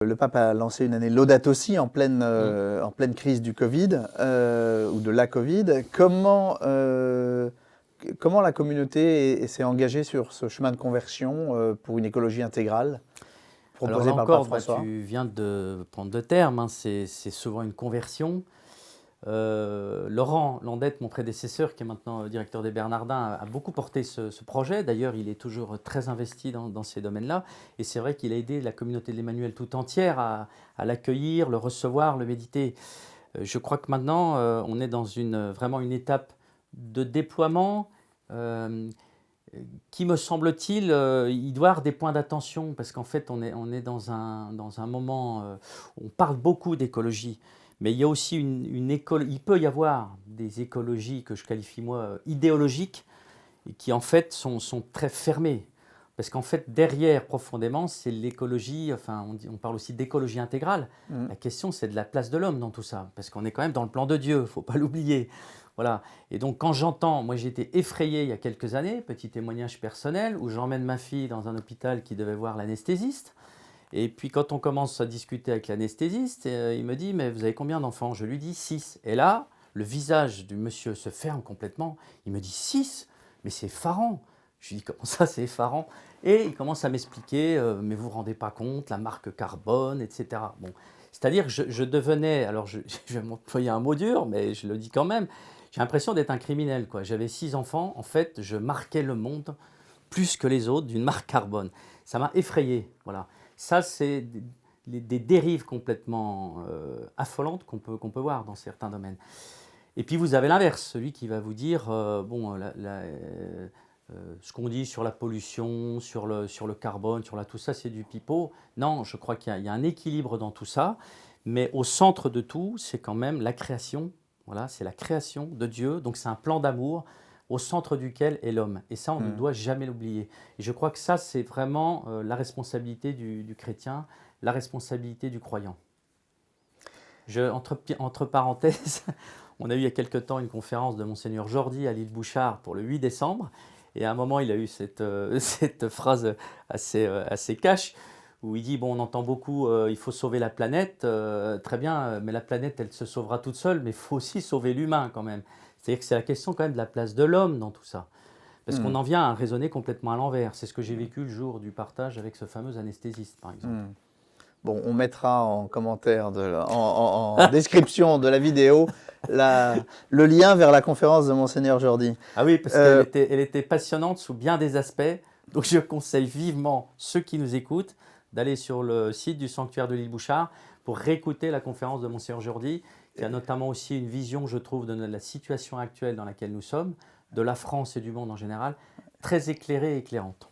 Le pape a lancé une année Laudato Si en pleine crise du Covid ou de la Covid. Comment la communauté s'est engagée sur ce chemin de conversion pour une écologie intégrale Alors proposé là par le pape encore, François? tu viens de prendre deux termes, hein, c'est souvent une conversion. Laurent Landette, mon prédécesseur, qui est maintenant directeur des Bernardins, a beaucoup porté ce projet. D'ailleurs, il est toujours très investi dans ces domaines-là. Et c'est vrai qu'il a aidé la communauté de l'Emmanuel tout entière à l'accueillir, le recevoir, le méditer. Je crois que maintenant, on est dans vraiment une étape de déploiement qui, me semble-t-il, il doit y avoir des points d'attention parce qu'en fait, on est dans un moment où on parle beaucoup d'écologie, mais il y a aussi il peut y avoir des écologies que je qualifie moi idéologiques et qui en fait sont très fermées. Parce qu'en fait, derrière, profondément, c'est l'écologie, enfin, on parle aussi d'écologie intégrale. Mm. La question, c'est de la place de l'homme dans tout ça, parce qu'on est quand même dans le plan de Dieu, il ne faut pas l'oublier. Voilà. Et donc, quand j'entends, moi j'ai été effrayé il y a quelques années, petit témoignage personnel, où j'emmène ma fille dans un hôpital qui devait voir l'anesthésiste. Et puis, quand on commence à discuter avec l'anesthésiste, il me dit, mais vous avez combien d'enfants? Je lui dis 6. Et là, le visage du monsieur se ferme complètement. Il me dit 6, mais c'est effarant. Je lui dis, comment ça, c'est effarant? Et il commence à m'expliquer, mais vous ne vous rendez pas compte, la marque carbone, etc. Bon, c'est-à-dire que je devenais, alors je vais m'employer un mot dur, mais je le dis quand même, j'ai l'impression d'être un criminel, quoi. J'avais 6 enfants, en fait, je marquais le monde plus que les autres d'une marque carbone. Ça m'a effrayé, voilà. Ça, c'est des dérives complètement affolantes qu'on peut voir dans certains domaines. Et puis vous avez l'inverse, celui qui va vous dire, bon, ce qu'on dit sur la pollution, sur le carbone, tout ça, c'est du pipeau. Non, je crois qu'il y a un équilibre dans tout ça, mais au centre de tout, c'est quand même la création. Voilà, c'est la création de Dieu, donc c'est un plan d'amour au centre duquel est l'homme. Et ça, on ne Mm. doit jamais l'oublier. Et je crois que ça, c'est vraiment la responsabilité du chrétien, la responsabilité du croyant. Entre parenthèses, on a eu il y a quelque temps une conférence de Monseigneur Jordi à l'île Bouchard pour le 8 décembre. Et à un moment, il a eu cette phrase assez cash où il dit, bon, on entend beaucoup, il faut sauver la planète, très bien, mais la planète, elle se sauvera toute seule, mais il faut aussi sauver l'humain quand même. C'est-à-dire que c'est la question quand même de la place de l'homme dans tout ça. Parce qu'on Mm. en vient à raisonner complètement à l'envers. C'est ce que j'ai vécu le jour du partage avec ce fameux anesthésiste, par exemple. Mm. Bon, on mettra en commentaire, en description de la vidéo, le lien vers la conférence de Monseigneur Jordi. Ah oui, parce qu'elle était passionnante sous bien des aspects. Donc je conseille vivement ceux qui nous écoutent d'aller sur le site du sanctuaire de l'île Bouchard pour réécouter la conférence de Monseigneur Jordi, qui a notamment aussi une vision, je trouve, de la situation actuelle dans laquelle nous sommes, de la France et du monde en général, très éclairée et éclairante.